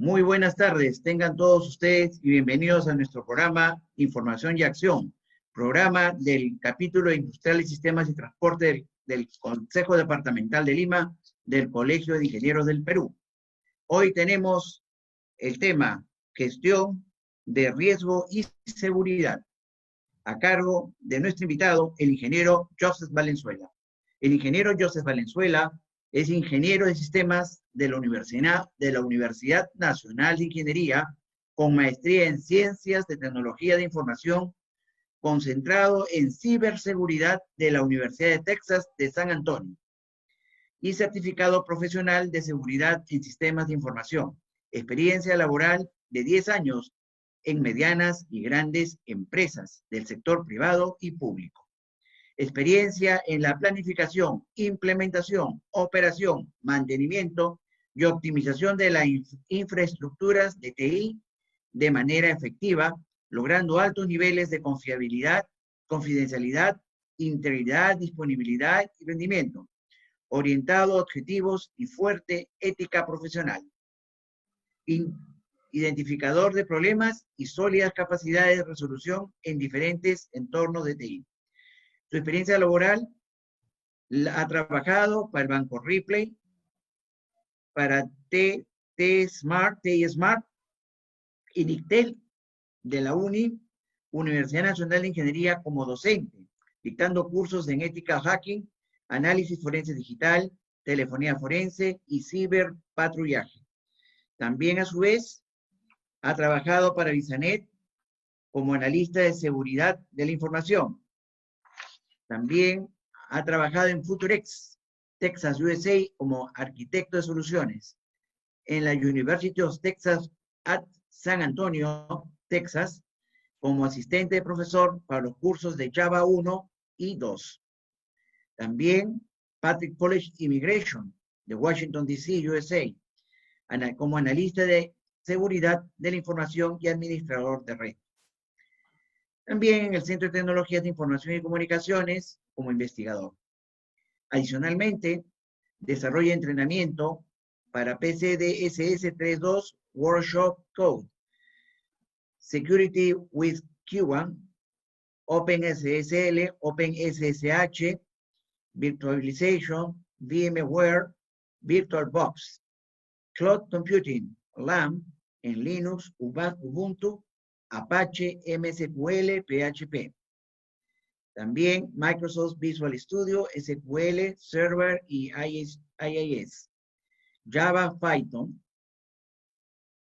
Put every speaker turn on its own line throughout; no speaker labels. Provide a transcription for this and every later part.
Muy buenas tardes, tengan todos ustedes y bienvenidos a nuestro programa Información y Acción, programa del capítulo Industrial y Sistemas de Transporte del Consejo Departamental de Lima del Colegio de Ingenieros del Perú. Hoy tenemos el tema Gestión de Riesgo y Seguridad, a cargo de nuestro invitado, el ingeniero Joseph Valenzuela. El ingeniero Joseph Valenzuela es ingeniero de sistemas de la Universidad Nacional de Ingeniería, con maestría en Ciencias de Tecnología de Información, concentrado en ciberseguridad de la Universidad de Texas de San Antonio, y certificado profesional de seguridad en sistemas de información. Experiencia laboral de 10 años en medianas y grandes empresas del sector privado y público. Experiencia en la planificación, implementación, operación, mantenimiento y optimización de las infraestructuras de TI de manera efectiva, logrando altos niveles de confiabilidad, confidencialidad, integridad, disponibilidad y rendimiento, orientado a objetivos y fuerte ética profesional. Identificador de problemas y sólidas capacidades de resolución en diferentes entornos de TI. Su experiencia laboral ha trabajado para el Banco Ripley, para T-Smart, y Nictel de la Universidad Nacional de Ingeniería como docente, dictando cursos en ética hacking, análisis forense digital, telefonía forense y ciberpatrullaje. También, a su vez, ha trabajado para Visanet como analista de seguridad de la información. También ha trabajado en Futurex, Texas, USA, como arquitecto de soluciones. En la University of Texas at San Antonio, Texas, como asistente de profesor para los cursos de Java 1 y 2. También Patrick College Immigration de Washington, D.C., USA, como analista de seguridad de la información y administrador de red. También en el Centro de Tecnologías de Información y Comunicaciones como investigador. Adicionalmente, desarrolla entrenamiento para PCDSS 3.2 Workshop Code, Security with Q1, OpenSSL, OpenSSH, Virtualization, VMware, VirtualBox, Cloud Computing, LAMP, en Linux, Ubuntu, Apache, MSQL, PHP. También Microsoft Visual Studio, SQL, Server y IIS. Java, Python.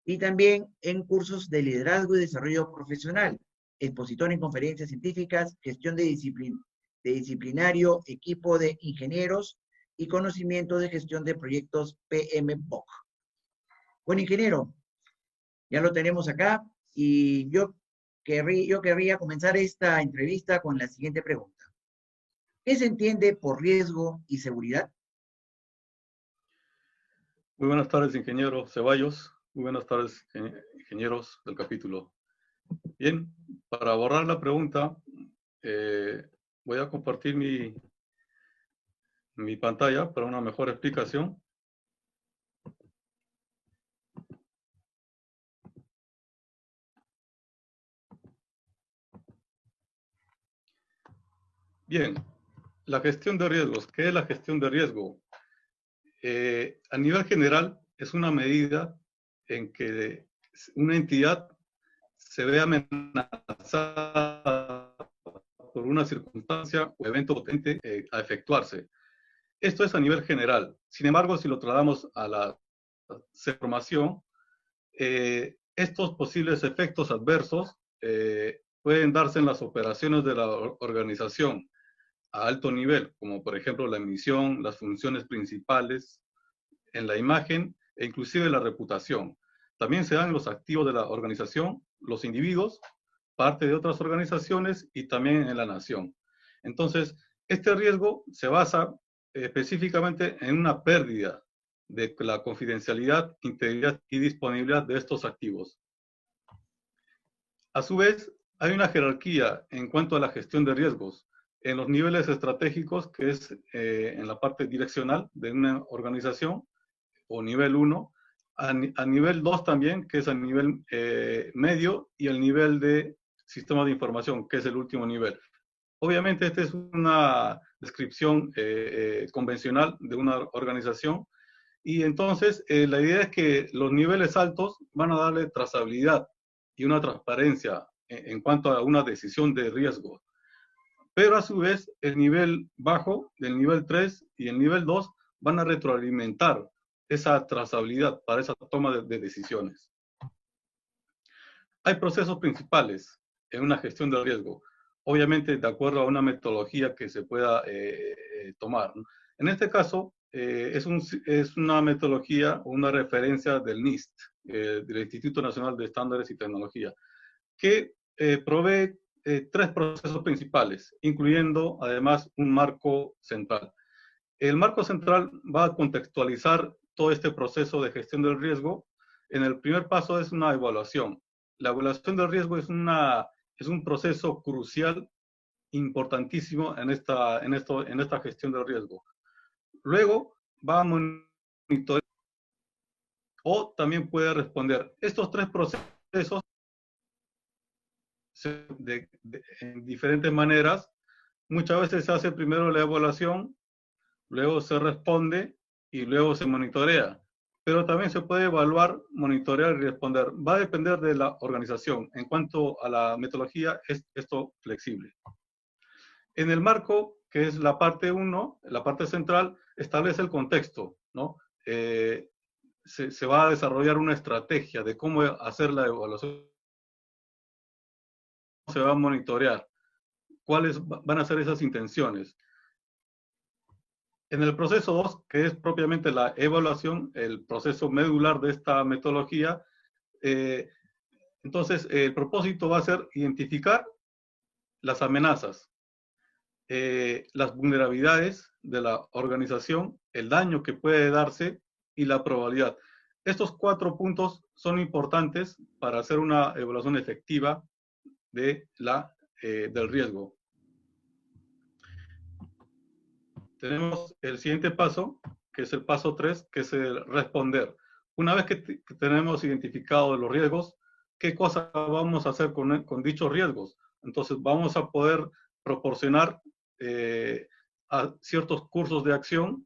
Y también en cursos de liderazgo y desarrollo profesional, expositor en conferencias científicas, gestión de disciplinario, equipo de ingenieros y conocimiento de gestión de proyectos PMBOK. Bueno, ingeniero, ya lo tenemos acá y yo querría comenzar esta entrevista con la siguiente pregunta. ¿Qué se entiende por riesgo y seguridad?
Muy buenas tardes, ingeniero Ceballos. Muy buenas tardes, ingenieros del capítulo. Bien, para abordar la pregunta, voy a compartir mi pantalla para una mejor explicación. Bien, la gestión de riesgos. ¿Qué es la gestión de riesgo? A nivel general, es una medida en que una entidad se ve amenazada por una circunstancia o evento potente a efectuarse. Esto es a nivel general. Sin embargo, si lo trasladamos a la información, estos posibles efectos adversos pueden darse en las operaciones de la organización a alto nivel, como por ejemplo la emisión, las funciones principales en la imagen e inclusive la reputación. También se dan en los activos de la organización, los individuos, parte de otras organizaciones y también en la nación. Entonces, este riesgo se basa específicamente en una pérdida de la confidencialidad, integridad y disponibilidad de estos activos. A su vez, hay una jerarquía en cuanto a la gestión de riesgos. En los niveles estratégicos, que es en la parte direccional de una organización, o nivel 1, a nivel 2 también, que es a nivel medio, y el nivel de sistema de información, que es el último nivel. Obviamente, esta es una descripción convencional de una organización, y entonces la idea es que los niveles altos van a darle trazabilidad y una transparencia en cuanto a una decisión de riesgo. Pero a su vez, el nivel bajo, el nivel 3 y el nivel 2 van a retroalimentar esa trazabilidad para esa toma de decisiones. Hay procesos principales en una gestión de riesgo, obviamente de acuerdo a una metodología que se pueda tomar, ¿no? En este caso, es una metodología o una referencia del NIST, del Instituto Nacional de Estándares y Tecnología, que provee 3 procesos principales, incluyendo además un marco central. El marco central va a contextualizar todo este proceso de gestión del riesgo. En el primer paso es una evaluación. La evaluación del riesgo es un proceso crucial, importantísimo en esta gestión del riesgo. Luego va a monitorear o también puede responder. Estos 3 procesos en diferentes maneras. Muchas veces se hace primero la evaluación, luego se responde y luego se monitorea. Pero también se puede evaluar, monitorear y responder. Va a depender de la organización. En cuanto a la metodología, es esto flexible. En el marco, que es la parte 1, la parte central, establece el contexto, ¿no? Se va a desarrollar una estrategia de cómo hacer la evaluación, se va a monitorear, cuáles van a ser esas intenciones. En el proceso 2, que es propiamente la evaluación, el proceso medular de esta metodología, entonces el propósito va a ser identificar las amenazas, las vulnerabilidades de la organización, el daño que puede darse y la probabilidad. Estos 4 puntos son importantes para hacer una evaluación efectiva del riesgo. Tenemos el siguiente paso, que es el paso 3, que es el responder. Una vez que tenemos identificado los riesgos, ¿qué cosas vamos a hacer con dichos riesgos? Entonces vamos a poder proporcionar a ciertos cursos de acción,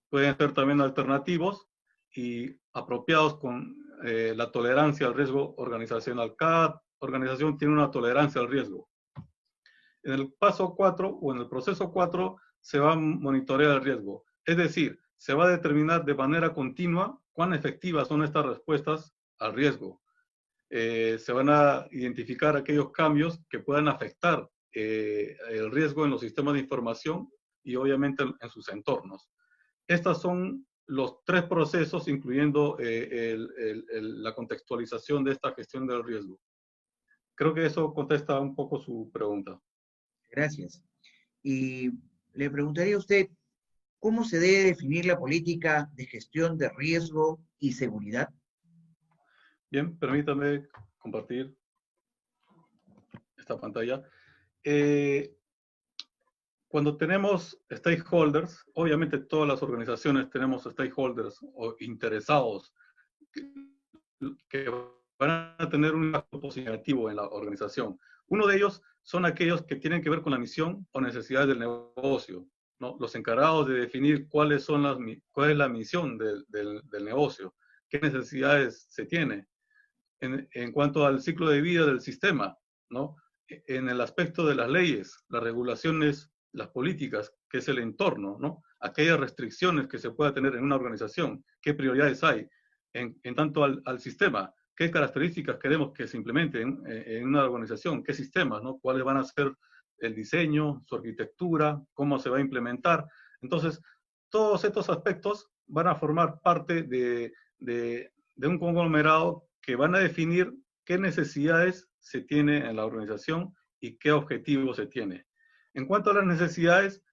pueden ser también alternativos y apropiados con la tolerancia al riesgo organizacional. Cada organización tiene una tolerancia al riesgo. En el paso 4 o en el proceso 4 se va a monitorear el riesgo. Es decir, se va a determinar de manera continua cuán efectivas son estas respuestas al riesgo. Se van a identificar aquellos cambios que puedan afectar el riesgo en los sistemas de información y obviamente en sus entornos. Estos son los 3 procesos, incluyendo la contextualización de esta gestión del riesgo. Creo que eso contesta un poco su pregunta.
Gracias. Y le preguntaría a usted, ¿cómo se debe definir la política de gestión de riesgo y seguridad?
Bien, permítame compartir esta pantalla. Cuando tenemos stakeholders, obviamente todas las organizaciones tenemos stakeholders o interesados que van a tener un impacto positivo en la organización. Uno de ellos son aquellos que tienen que ver con la misión o necesidades del negocio, ¿no? Los encargados de definir cuál es la misión del negocio, qué necesidades se tiene. En cuanto al ciclo de vida del sistema, ¿no? En el aspecto de las leyes, las regulaciones, las políticas, que es el entorno, ¿no? Aquellas restricciones que se pueda tener en una organización, qué prioridades hay, en tanto al sistema, qué características queremos que se implementen en una organización, qué sistemas, ¿no? Cuáles van a ser el diseño, su arquitectura, cómo se va a implementar. Entonces, todos estos aspectos van a formar parte de un conglomerado que van a definir qué necesidades se tiene en la organización y qué objetivos se tiene. En cuanto a las necesidades,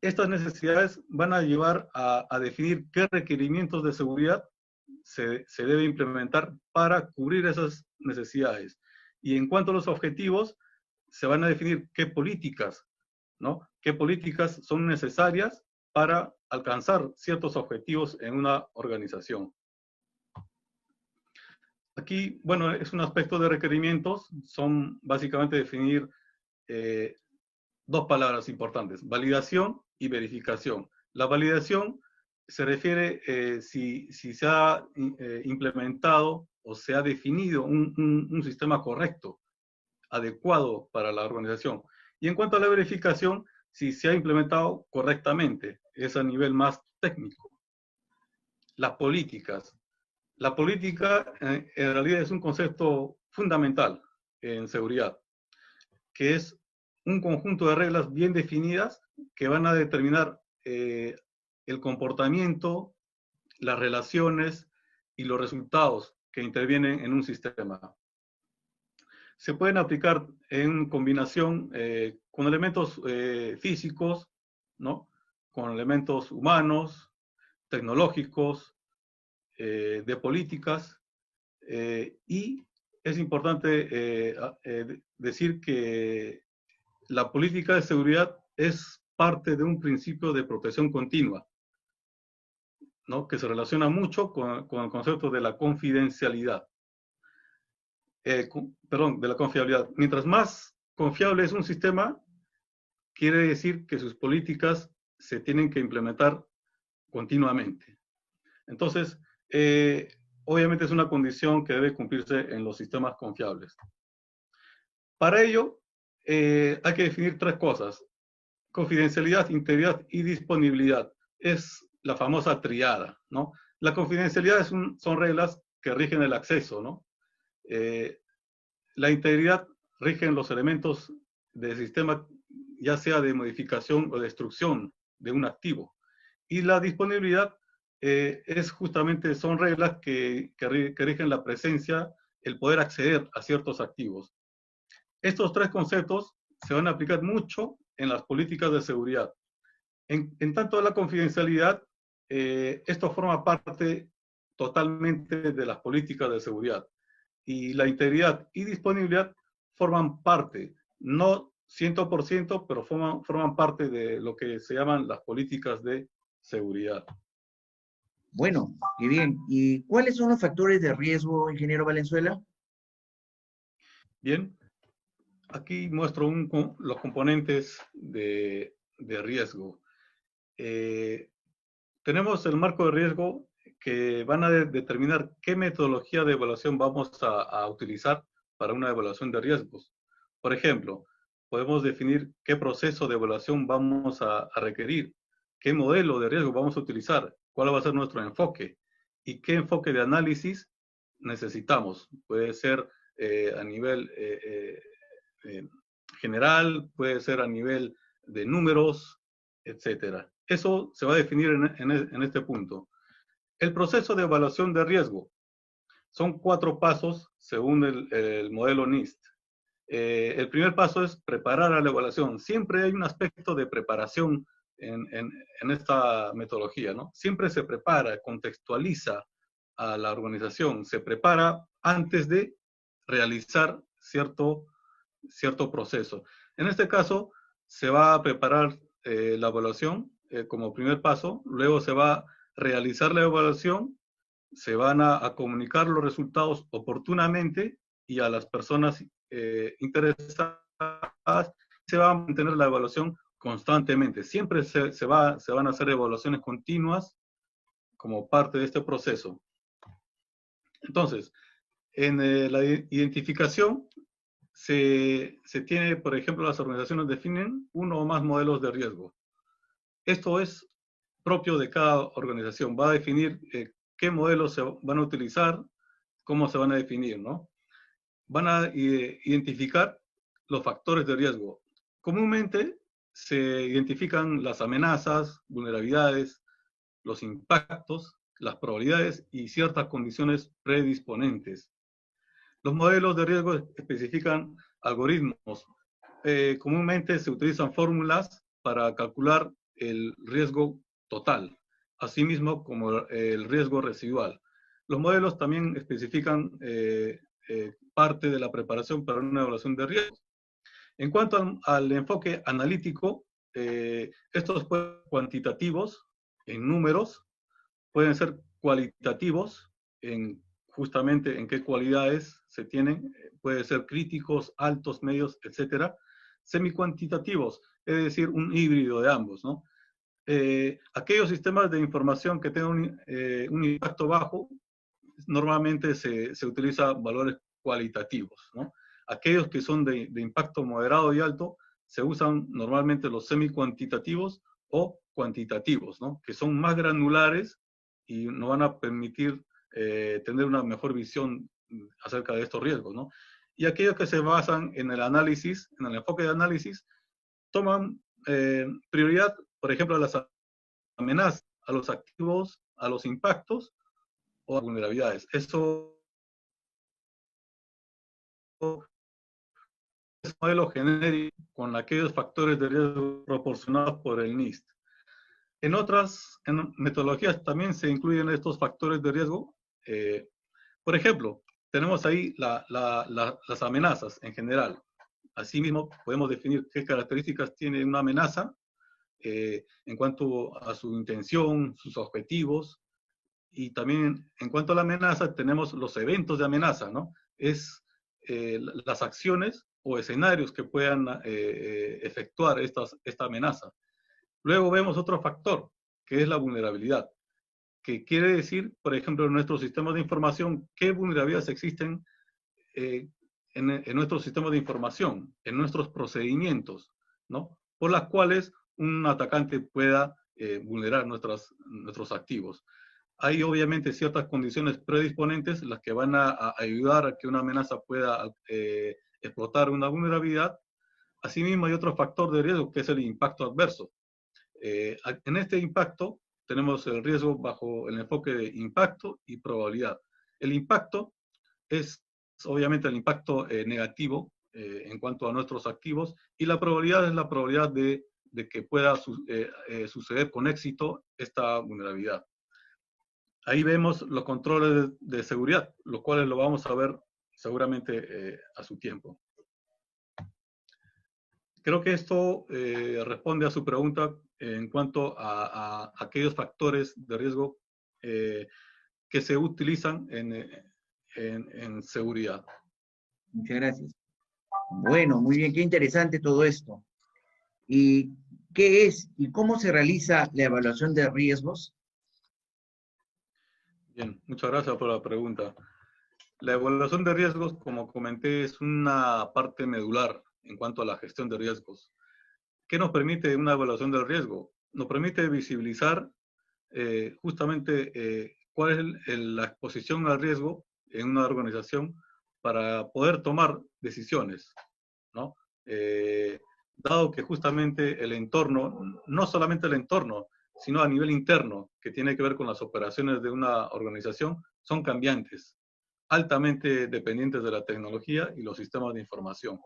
estas necesidades van a llevar a definir qué requerimientos de seguridad se debe implementar para cubrir esas necesidades. Y en cuanto a los objetivos, se van a definir qué políticas, ¿no? Qué políticas son necesarias para alcanzar ciertos objetivos en una organización. Aquí, bueno, es un aspecto de requerimientos, son básicamente definir dos palabras importantes, validación y verificación. La validación se refiere si se ha implementado o se ha definido un sistema correcto, adecuado para la organización. Y en cuanto a la verificación, si se ha implementado correctamente, es a nivel más técnico. Las políticas. La política en realidad es un concepto fundamental en seguridad, que es un conjunto de reglas bien definidas que van a determinar el comportamiento, las relaciones y los resultados que intervienen en un sistema. Se pueden aplicar en combinación con elementos físicos, ¿no? Con elementos humanos, tecnológicos, de políticas, y es importante decir que la política de seguridad es parte de un principio de protección continua, ¿no? Que se relaciona mucho con el concepto de la confidencialidad. Perdón, de la confiabilidad. Mientras más confiable es un sistema, quiere decir que sus políticas se tienen que implementar continuamente. Entonces, obviamente es una condición que debe cumplirse en los sistemas confiables. Para ello, hay que definir tres cosas: confidencialidad, integridad y disponibilidad. Es la famosa triada, ¿no? La confidencialidad son reglas que rigen el acceso, ¿no? La integridad rigen los elementos del sistema, ya sea de modificación o destrucción de un activo. Y la disponibilidad es justamente, son reglas que rigen la presencia, el poder acceder a ciertos activos. Estos tres conceptos se van a aplicar mucho en las políticas de seguridad. En tanto la confidencialidad, esto forma parte totalmente de las políticas de seguridad. Y la integridad y disponibilidad forman parte, no 100%, pero forman parte de lo que se llaman las políticas de seguridad.
Bueno, qué bien. ¿Y cuáles son los factores de riesgo, ingeniero Valenzuela?
Bien, aquí muestro los componentes de riesgo. Tenemos el marco de riesgo que van a determinar qué metodología de evaluación vamos a utilizar para una evaluación de riesgos. Por ejemplo, podemos definir qué proceso de evaluación vamos a requerir, qué modelo de riesgo vamos a utilizar, cuál va a ser nuestro enfoque y qué enfoque de análisis necesitamos. Puede ser a nivel general, puede ser a nivel de números, etcétera. Eso se va a definir en este punto. El proceso de evaluación de riesgo. Son 4 pasos según el modelo NIST. El primer paso es preparar a la evaluación. Siempre hay un aspecto de preparación en esta metodología, ¿no? Siempre se prepara, contextualiza a la organización, se prepara antes de realizar cierto proceso. En este caso, se va a preparar la evaluación como primer paso, luego se va a realizar la evaluación, se van a comunicar los resultados oportunamente y a las personas interesadas, se va a mantener la evaluación constantemente. Siempre se van a hacer evaluaciones continuas como parte de este proceso. Entonces, en la identificación se tiene, por ejemplo, las organizaciones definen uno o más modelos de riesgo. Esto es propio de cada organización. Va a definir qué modelos se van a utilizar, cómo se van a definir, ¿no? Van a identificar los factores de riesgo. Comúnmente se identifican las amenazas, vulnerabilidades, los impactos, las probabilidades y ciertas condiciones predisponentes. Los modelos de riesgo especifican algoritmos. Comúnmente se utilizan fórmulas para calcular el riesgo total, asimismo como el riesgo residual. Los modelos también especifican parte de la preparación para una evaluación de riesgos. En cuanto al enfoque analítico, estos pueden ser cuantitativos en números, pueden ser cualitativos en justamente en qué cualidades se tienen, puede ser críticos, altos, medios, etcétera, semicuantitativos, es decir, un híbrido de ambos, ¿no? Aquellos sistemas de información que tengan un impacto bajo, normalmente se utilizan valores cualitativos, ¿no? Aquellos que son de impacto moderado y alto, se usan normalmente los semicuantitativos o cuantitativos, ¿no? Que son más granulares y nos van a permitir tener una mejor visión acerca de estos riesgos, ¿no? Y aquellos que se basan en el análisis, en el enfoque de análisis, toman prioridad, por ejemplo, a las amenazas, a los activos, a los impactos o a vulnerabilidades. Eso es un modelo genérico con aquellos factores de riesgo proporcionados por el NIST. En otras metodologías también se incluyen estos factores de riesgo. Por ejemplo, tenemos ahí las amenazas en general. Asimismo, podemos definir qué características tiene una amenaza en cuanto a su intención, sus objetivos, y también en cuanto a la amenaza tenemos los eventos de amenaza, ¿no? Es las acciones o escenarios que puedan efectuar esta amenaza. Luego vemos otro factor, que es la vulnerabilidad, que quiere decir, por ejemplo, en nuestros sistemas de información, qué vulnerabilidades existen en nuestros sistemas de información, en nuestros procedimientos, ¿no? Por las cuales un atacante pueda vulnerar nuestros activos. Hay obviamente ciertas condiciones predisponentes las que van a ayudar a que una amenaza pueda explotar una vulnerabilidad. Asimismo, hay otro factor de riesgo que es el impacto adverso. En este impacto tenemos el riesgo bajo el enfoque de impacto y probabilidad. El impacto es obviamente el impacto negativo en cuanto a nuestros activos, y la probabilidad es la probabilidad de que pueda suceder con éxito esta vulnerabilidad. Ahí vemos los controles de seguridad, los cuales lo vamos a ver seguramente a su tiempo. Creo que esto responde a su pregunta en cuanto a aquellos factores de riesgo que se utilizan en seguridad.
Muchas gracias. Bueno, muy bien, qué interesante todo esto. ¿Y qué es y cómo se realiza la evaluación de riesgos?
Bien, muchas gracias por la pregunta. La evaluación de riesgos, como comenté, es una parte medular en cuanto a la gestión de riesgos. ¿Qué nos permite una evaluación del riesgo? Nos permite visibilizar justamente cuál es la exposición al riesgo en una organización para poder tomar decisiones, ¿no? Dado que justamente el entorno, no solamente el entorno, sino a nivel interno, que tiene que ver con las operaciones de una organización, son cambiantes, altamente dependientes de la tecnología y los sistemas de información.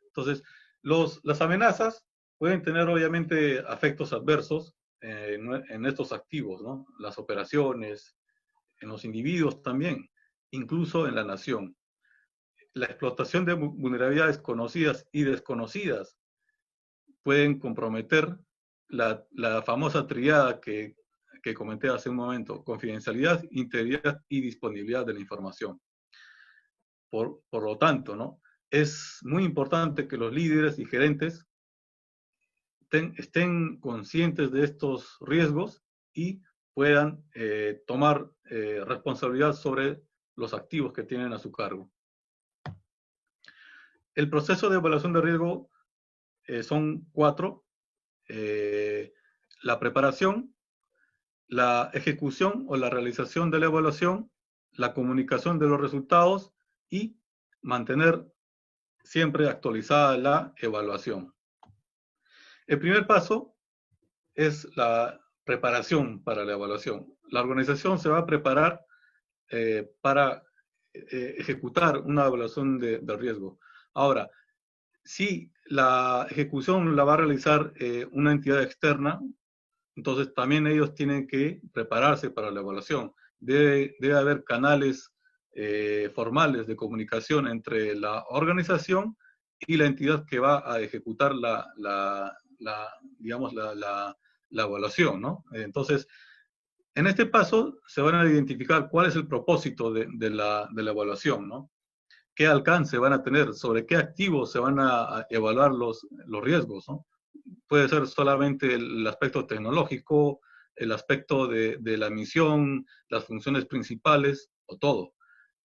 Entonces, las amenazas pueden tener obviamente efectos adversos en estos activos, ¿no? Las operaciones, en los individuos también, incluso en la nación. La explotación de vulnerabilidades conocidas y desconocidas pueden comprometer la famosa triada que comenté hace un momento: confidencialidad, integridad y disponibilidad de la información. Por lo tanto, ¿no? Es muy importante que los líderes y gerentes estén conscientes de estos riesgos y puedan tomar responsabilidad sobre los activos que tienen a su cargo. El proceso de evaluación de riesgo son 4. La preparación, la ejecución o la realización de la evaluación, la comunicación de los resultados y mantener siempre actualizada la evaluación. El primer paso es la preparación para la evaluación. La organización se va a preparar para ejecutar una evaluación de riesgo. Ahora, si la ejecución la va a realizar una entidad externa, entonces también ellos tienen que prepararse para la evaluación. Debe haber canales formales de comunicación entre la organización y la entidad que va a ejecutar digamos, la evaluación, ¿no? Entonces, En este paso se van a identificar cuál es el propósito de la evaluación, ¿no? ¿Qué alcance van a tener? ¿Sobre qué activos se van a evaluar los riesgos, ¿no? Puede ser solamente el aspecto tecnológico, el aspecto de la misión, las funciones principales o todo.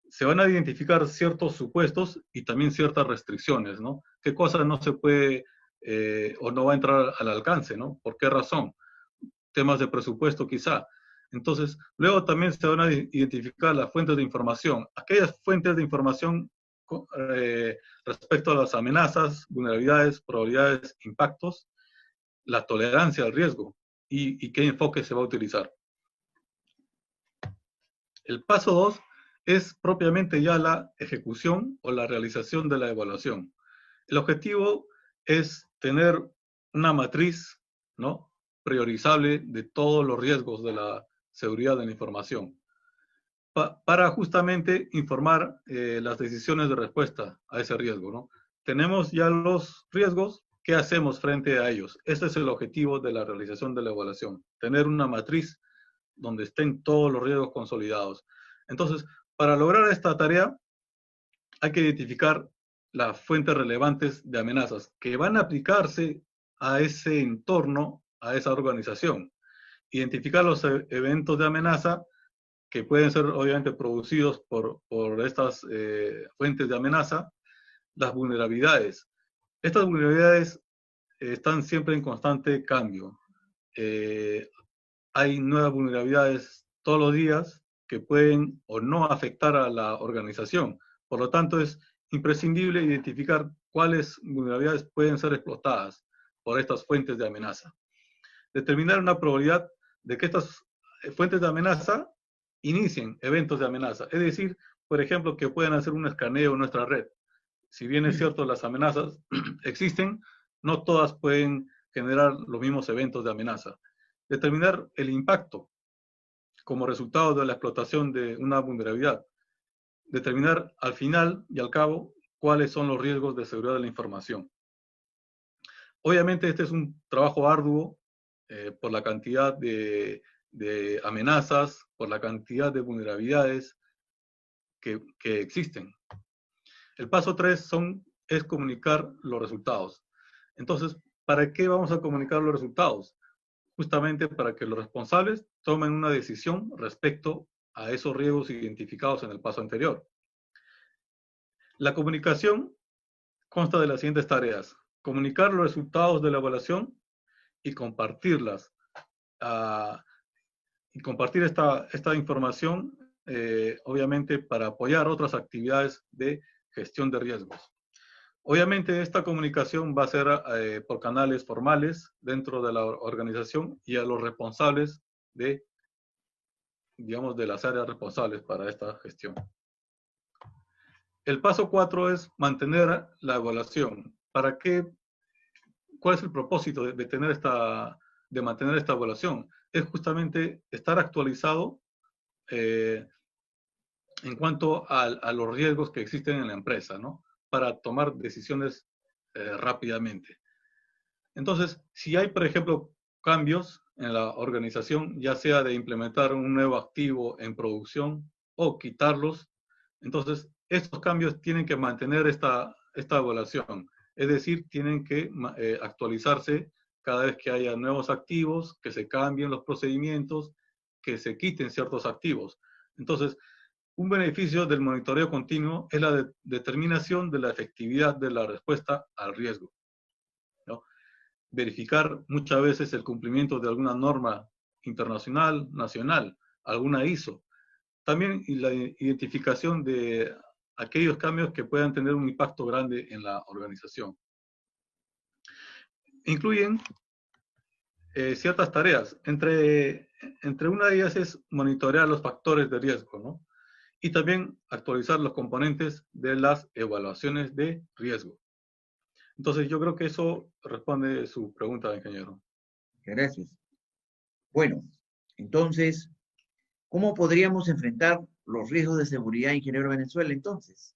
Se van a identificar ciertos supuestos y también ciertas restricciones, ¿no? ¿Qué cosas no se puede o no va a entrar al alcance, ¿no? ¿Por qué razón? Temas de presupuesto quizá. Entonces, luego también se van a identificar las fuentes de información. Aquellas fuentes de información respecto a las amenazas, vulnerabilidades, probabilidades, impactos, la tolerancia al riesgo y qué enfoque se va a utilizar. El paso 2 es propiamente ya la ejecución o la realización de la evaluación. El objetivo es tener una matriz, ¿no?, priorizable de todos los riesgos de la seguridad de la información, para justamente informar las decisiones de respuesta a ese riesgo, ¿no? Tenemos ya los riesgos, ¿qué hacemos frente a ellos? Ese es el objetivo de la realización de la evaluación, tener una matriz donde estén todos los riesgos consolidados. Entonces, para lograr esta tarea, hay que identificar las fuentes relevantes de amenazas que van a aplicarse a ese entorno, a esa organización. Identificar los eventos de amenaza que pueden ser obviamente producidos por estas fuentes de amenaza, las vulnerabilidades. Estas vulnerabilidades están siempre en constante cambio. Hay nuevas vulnerabilidades todos los días que pueden o no afectar a la organización. Por lo tanto, es imprescindible identificar cuáles vulnerabilidades pueden ser explotadas por estas fuentes de amenaza. Determinar una probabilidad de que estas fuentes de amenaza inicien eventos de amenaza. Es decir, por ejemplo, que puedan hacer un escaneo en nuestra red. Si bien es cierto, las amenazas existen, no todas pueden generar los mismos eventos de amenaza. Determinar el impacto como resultado de la explotación de una vulnerabilidad. Determinar al final y al cabo cuáles son los riesgos de seguridad de la información. Obviamente este es un trabajo arduo por la cantidad de amenazas, por la cantidad de vulnerabilidades que existen. El paso 3 es comunicar los resultados. Entonces, ¿para qué vamos a comunicar los resultados? Justamente para que los responsables tomen una decisión respecto a esos riesgos identificados en el paso anterior. La comunicación consta de las siguientes tareas: comunicar los resultados de la evaluación y compartirlas. Y compartir esta información, obviamente, para apoyar otras actividades de gestión de riesgos. Obviamente, esta comunicación va a ser por canales formales dentro de la organización y a los responsables de las áreas responsables para esta gestión. El paso 4 es mantener la evaluación. ¿Para qué? ¿Cuál es el propósito de mantener esta evaluación? Es justamente estar actualizado en cuanto a los riesgos que existen en la empresa, ¿no?, para tomar decisiones rápidamente. Entonces, si hay, por ejemplo, cambios en la organización, ya sea de implementar un nuevo activo en producción o quitarlos, entonces estos cambios tienen que mantener esta evaluación. Es decir, tienen que actualizarse cada vez que haya nuevos activos, que se cambien los procedimientos, que se quiten ciertos activos. Entonces, un beneficio del monitoreo continuo es la determinación de la efectividad de la respuesta al riesgo, ¿no? Verificar muchas veces el cumplimiento de alguna norma internacional, nacional, alguna ISO. También la identificación de aquellos cambios que puedan tener un impacto grande en la organización. Incluyen ciertas tareas. Entre una de ellas es monitorear los factores de riesgo, ¿no? Y también actualizar los componentes de las evaluaciones de riesgo. Entonces, yo creo que eso responde su pregunta, ingeniero.
Gracias. Bueno, entonces, ¿cómo podríamos enfrentar los riesgos de seguridad, ingeniero Venezuela, entonces?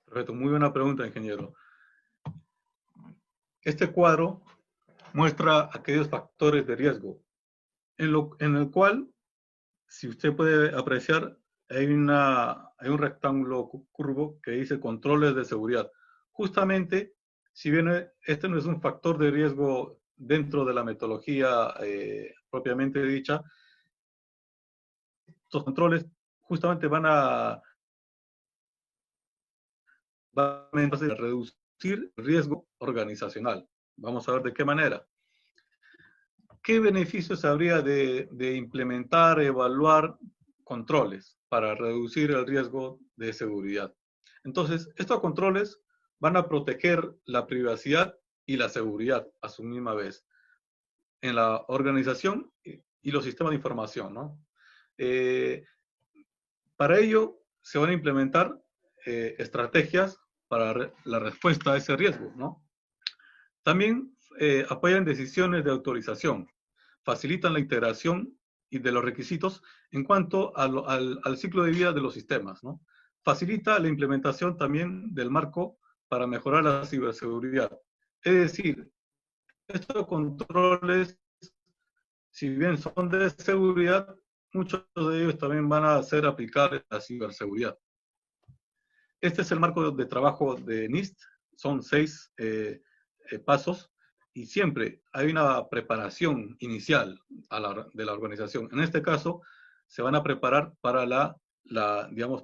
Perfecto, muy buena pregunta, ingeniero. Este cuadro muestra aquellos factores de riesgo en el cual si usted puede apreciar, hay un rectángulo curvo que dice controles de seguridad. Justamente, si bien este no es un factor de riesgo dentro de la metodología propiamente dicha, estos controles justamente van a reducir el riesgo organizacional. Vamos a ver de qué manera. ¿Qué beneficios habría de implementar, evaluar controles para reducir el riesgo de seguridad? Entonces, estos controles van a proteger la privacidad y la seguridad a su misma vez en la organización y los sistemas de información, ¿no? Para ello, se van a implementar estrategias para la respuesta a ese riesgo, ¿no? También apoyan decisiones de autorización, facilitan la integración y de los requisitos en cuanto al ciclo de vida de los sistemas, ¿no? Facilita la implementación también del marco para mejorar la ciberseguridad. Es decir, estos controles, si bien son de seguridad, muchos de ellos también van a ser aplicables a la ciberseguridad. Este es el marco de trabajo de NIST, son 6 pasos, y siempre hay una preparación inicial de la organización. En este caso, se van a preparar para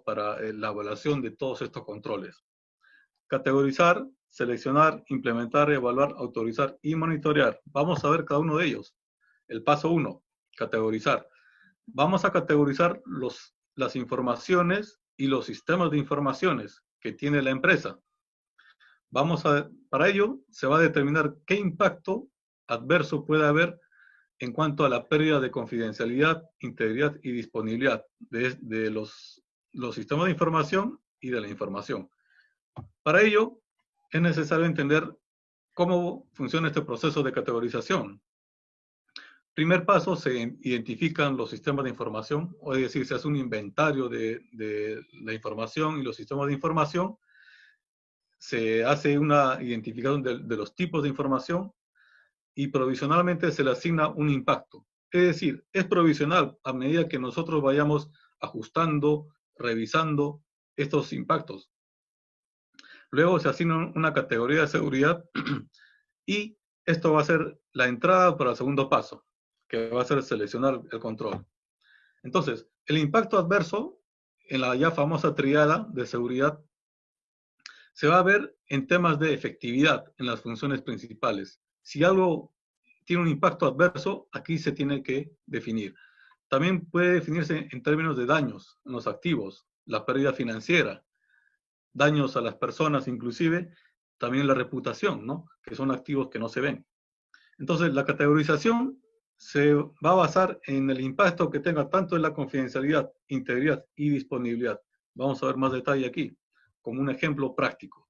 para la evaluación de todos estos controles. Categorizar, seleccionar, implementar, evaluar, autorizar y monitorear. Vamos a ver cada uno de ellos. El paso 1, categorizar. Vamos a categorizar las informaciones y los sistemas de informaciones que tiene la empresa. Para ello, se va a determinar qué impacto adverso puede haber en cuanto a la pérdida de confidencialidad, integridad y disponibilidad de los sistemas de información y de la información. Para ello, es necesario entender cómo funciona este proceso de categorización. Primer paso, se identifican los sistemas de información, o es decir, se hace un inventario de la información y los sistemas de información. Se hace una identificación de los tipos de información y provisionalmente se le asigna un impacto. Es decir, es provisional a medida que nosotros vayamos ajustando, revisando estos impactos. Luego se asigna una categoría de seguridad y esto va a ser la entrada para el segundo paso, que va a ser seleccionar el control. Entonces, el impacto adverso en la ya famosa triada de seguridad se va a ver en temas de efectividad en las funciones principales. Si algo tiene un impacto adverso, aquí se tiene que definir. También puede definirse en términos de daños en los activos, la pérdida financiera, daños a las personas inclusive, también la reputación, ¿no? Que son activos que no se ven. Entonces, la categorización se va a basar en el impacto que tenga tanto en la confidencialidad, integridad y disponibilidad. Vamos a ver más detalle aquí, como un ejemplo práctico.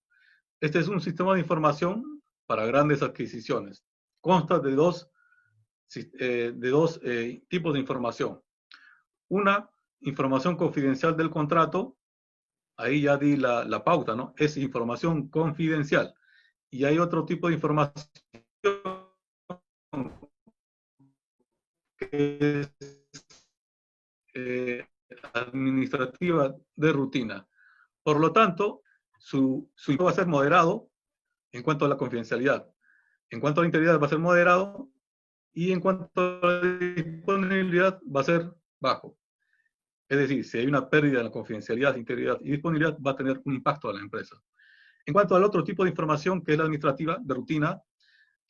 Este es un sistema de información para grandes adquisiciones. Consta de dos tipos de información. Una, información confidencial del contrato. Ahí ya di la pauta, ¿no? Es información confidencial. Y hay otro tipo de información que es administrativa de rutina. Por lo tanto, su va a ser moderado en cuanto a la confidencialidad. En cuanto a la integridad va a ser moderado y en cuanto a la disponibilidad va a ser bajo. Es decir, si hay una pérdida en la confidencialidad, integridad y disponibilidad, va a tener un impacto a la empresa. En cuanto al otro tipo de información, que es la administrativa de rutina,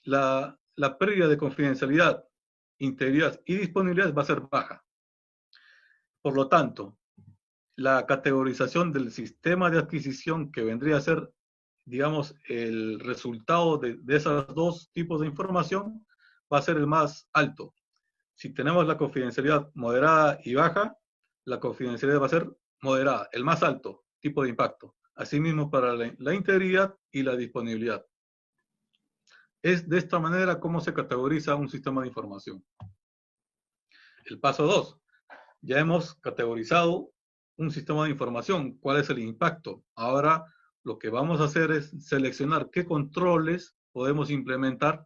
la pérdida de confidencialidad, integridad y disponibilidad va a ser baja. Por lo tanto, la categorización del sistema de adquisición que vendría a ser, digamos, el resultado de esos dos tipos de información va a ser el más alto. Si tenemos la confidencialidad moderada y baja, la confidencialidad va a ser moderada, el más alto tipo de impacto. Asimismo para la integridad y la disponibilidad. Es de esta manera como se categoriza un sistema de información. El paso 2. Ya hemos categorizado un sistema de información. ¿Cuál es el impacto? Ahora lo que vamos a hacer es seleccionar qué controles podemos implementar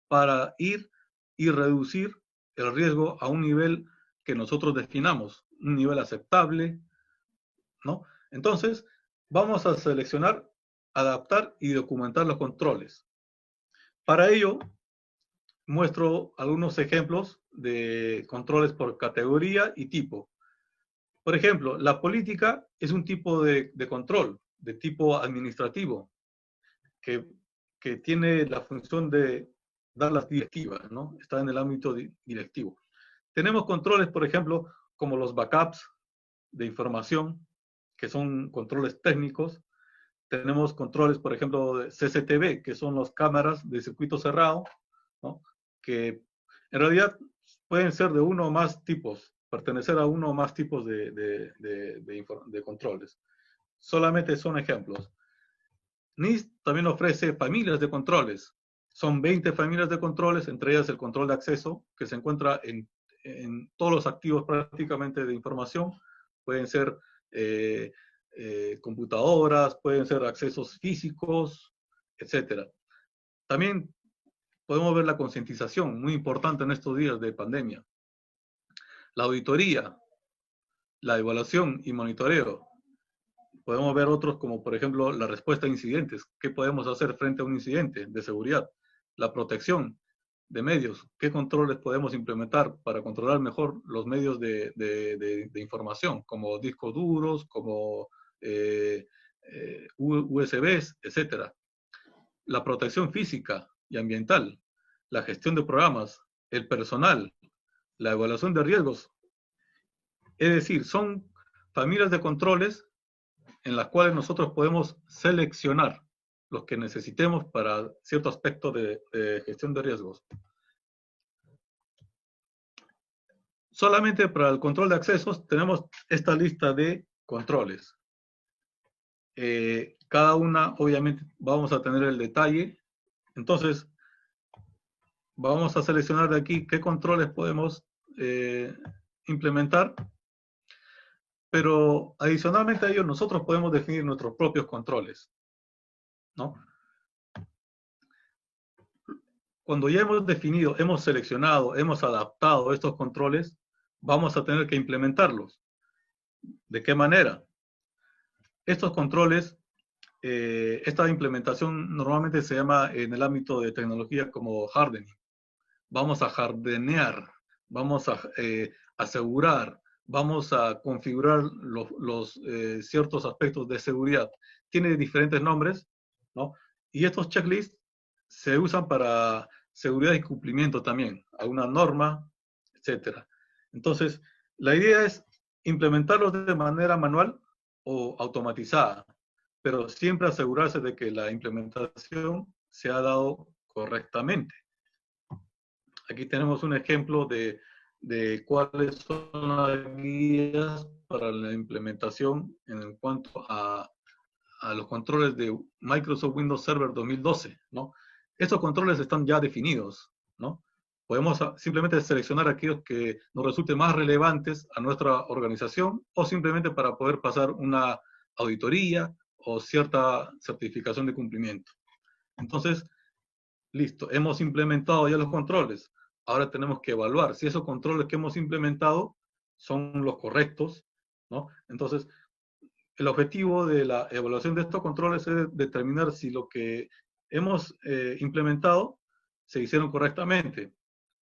para ir y reducir el riesgo a un nivel que nosotros definamos, un nivel aceptable, ¿no? Entonces, vamos a seleccionar, adaptar y documentar los controles. Para ello, muestro algunos ejemplos de controles por categoría y tipo. Por ejemplo, la política es un tipo de control, de tipo administrativo, que tiene la función de dar las directivas, ¿no? Está en el ámbito directivo. Tenemos controles, por ejemplo, como los backups de información, que son controles técnicos. Tenemos controles, por ejemplo, de CCTV, que son las cámaras de circuito cerrado, ¿no? Que en realidad pueden ser de uno o más tipos, pertenecer a uno o más tipos de controles. Solamente son ejemplos. NIST también ofrece familias de controles. Son 20 familias de controles, entre ellas el control de acceso, que se encuentra en todos los activos prácticamente de información. Pueden ser computadoras, pueden ser accesos físicos, etc. También podemos ver la concientización, muy importante en estos días de pandemia. La auditoría, la evaluación y monitoreo. Podemos ver otros como, por ejemplo, la respuesta a incidentes. ¿Qué podemos hacer frente a un incidente de seguridad? La protección de medios. ¿Qué controles podemos implementar para controlar mejor los medios de información, como discos duros, como USBs, etcétera? La protección física y ambiental, la gestión de programas, el personal, la evaluación de riesgos. Es decir, son familias de controles en las cuales nosotros podemos seleccionar los que necesitemos para cierto aspecto de gestión de riesgos. Solamente para el control de accesos tenemos esta lista de controles. Cada una, obviamente, vamos a tener el detalle. Entonces, vamos a seleccionar de aquí qué controles podemos implementar. Pero adicionalmente a ello, nosotros podemos definir nuestros propios controles, ¿no? Cuando ya hemos definido, hemos seleccionado, hemos adaptado estos controles, vamos a tener que implementarlos. ¿De qué manera? Estos controles, esta implementación normalmente se llama en el ámbito de tecnología como hardening. Vamos a hardenear, vamos a asegurar, vamos a configurar los ciertos aspectos de seguridad. Tiene diferentes nombres, ¿no? Y estos checklists se usan para seguridad y cumplimiento también, a una norma, etc. Entonces, la idea es implementarlos de manera manual o automatizada, pero siempre asegurarse de que la implementación se ha dado correctamente. Aquí tenemos un ejemplo de cuáles son las guías para la implementación en cuanto a los controles de Microsoft Windows Server 2012, ¿no? Estos controles están ya definidos, ¿no? Podemos simplemente seleccionar aquellos que nos resulten más relevantes a nuestra organización o simplemente para poder pasar una auditoría o cierta certificación de cumplimiento. Entonces, listo, hemos implementado ya los controles. Ahora tenemos que evaluar si esos controles que hemos implementado son los correctos, ¿no? Entonces, el objetivo de la evaluación de estos controles es determinar si lo que hemos implementado se hicieron correctamente,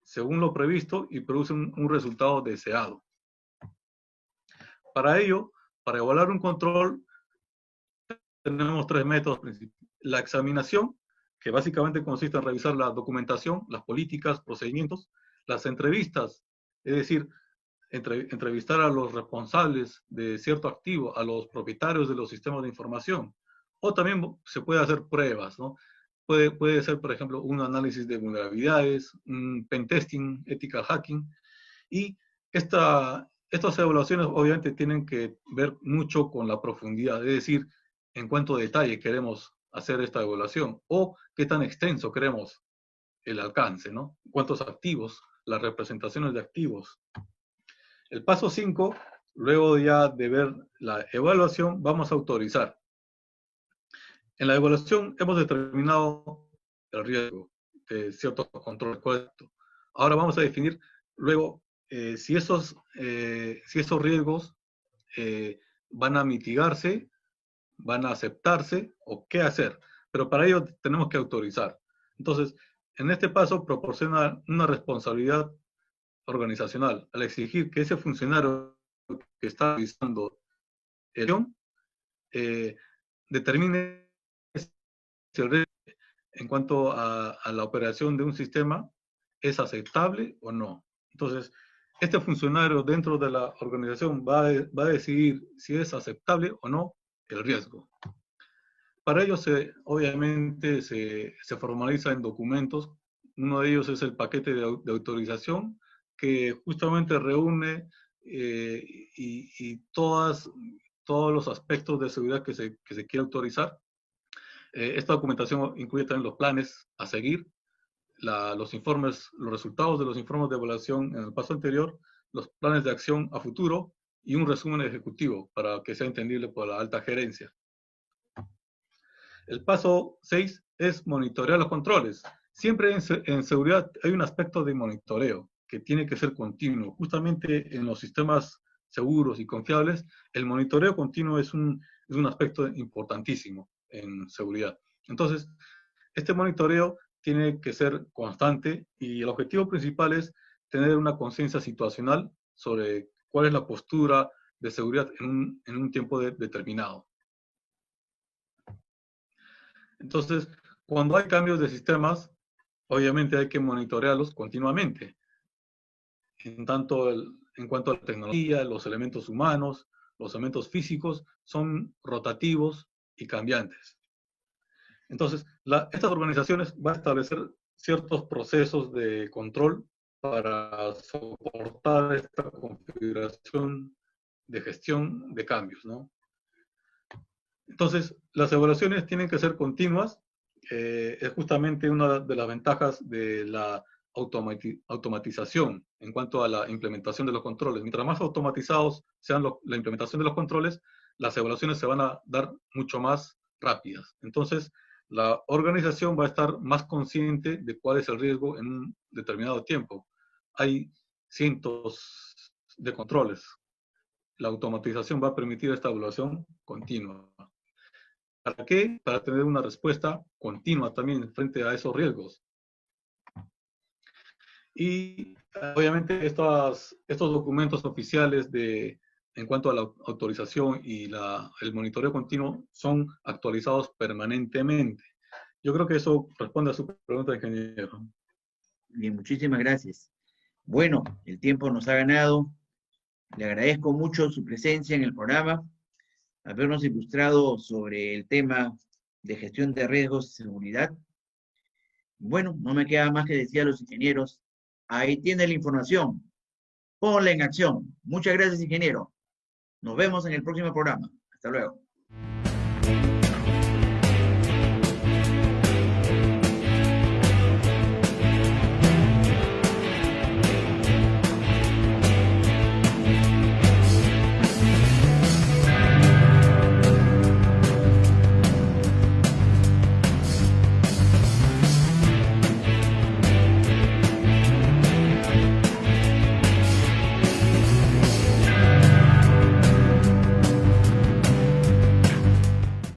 según lo previsto, y producen un resultado deseado. Para ello, para evaluar un control, tenemos tres métodos principales. La examinación, que básicamente consiste en revisar la documentación, las políticas, procedimientos. Las entrevistas, es decir, entrevistar a los responsables de cierto activo, a los propietarios de los sistemas de información. O también se puede hacer pruebas, ¿no? Puede ser, por ejemplo, un análisis de vulnerabilidades, un pentesting, ethical hacking. Y estas evaluaciones obviamente tienen que ver mucho con la profundidad, es decir, en cuánto detalle queremos hacer esta evaluación o qué tan extenso queremos el alcance, ¿no? Cuántos activos, las representaciones de activos. El paso 5, luego ya de ver la evaluación, vamos a autorizar. En la evaluación hemos determinado el riesgo de ciertos controles correctos. Ahora vamos a definir luego si esos riesgos van a mitigarse, van a aceptarse o qué hacer. Pero para ello tenemos que autorizar. Entonces, en este paso proporciona una responsabilidad organizacional al exigir que ese funcionario que está realizando determine si el riesgo en cuanto a la operación de un sistema es aceptable o no. Entonces, este funcionario dentro de la organización va a decidir si es aceptable o no el riesgo. Para ello, obviamente, se formaliza en documentos. Uno de ellos es el paquete de autorización, que justamente reúne y todos los aspectos de seguridad que se quiere autorizar. Esta documentación incluye también los planes a seguir, los informes, los resultados de los informes de evaluación en el paso anterior, los planes de acción a futuro y un resumen ejecutivo para que sea entendible por la alta gerencia. El paso 6 es monitorear los controles. Siempre en seguridad hay un aspecto de monitoreo que tiene que ser continuo. Justamente en los sistemas seguros y confiables, el monitoreo continuo es un aspecto importantísimo en seguridad. Entonces, este monitoreo tiene que ser constante y el objetivo principal es tener una conciencia situacional sobre cuál es la postura de seguridad en un tiempo determinado. Entonces, cuando hay cambios de sistemas, obviamente hay que monitorearlos continuamente. En cuanto a la tecnología, los elementos humanos, los elementos físicos son rotativos y cambiantes. Entonces, estas organizaciones van a establecer ciertos procesos de control para soportar esta configuración de gestión de cambios, ¿no? Entonces, las evaluaciones tienen que ser continuas. Es justamente una de las ventajas de la automatización en cuanto a la implementación de los controles. Mientras más automatizados sean la implementación de los controles, las evaluaciones se van a dar mucho más rápidas. Entonces, la organización va a estar más consciente de cuál es el riesgo en un determinado tiempo. Hay cientos de controles. La automatización va a permitir esta evaluación continua. ¿Para qué? Para tener una respuesta continua también frente a esos riesgos. Y obviamente estos documentos oficiales en cuanto a la autorización y el monitoreo continuo son actualizados permanentemente. Yo creo que eso responde a su pregunta, ingeniero.
Bien, muchísimas gracias. Bueno, el tiempo nos ha ganado. Le agradezco mucho su presencia en el programa, habernos ilustrado sobre el tema de gestión de riesgos y seguridad. Bueno, no me queda más que decir a los ingenieros, ahí tiene la información, ponla en acción. Muchas gracias, ingeniero. Nos vemos en el próximo programa. Hasta luego.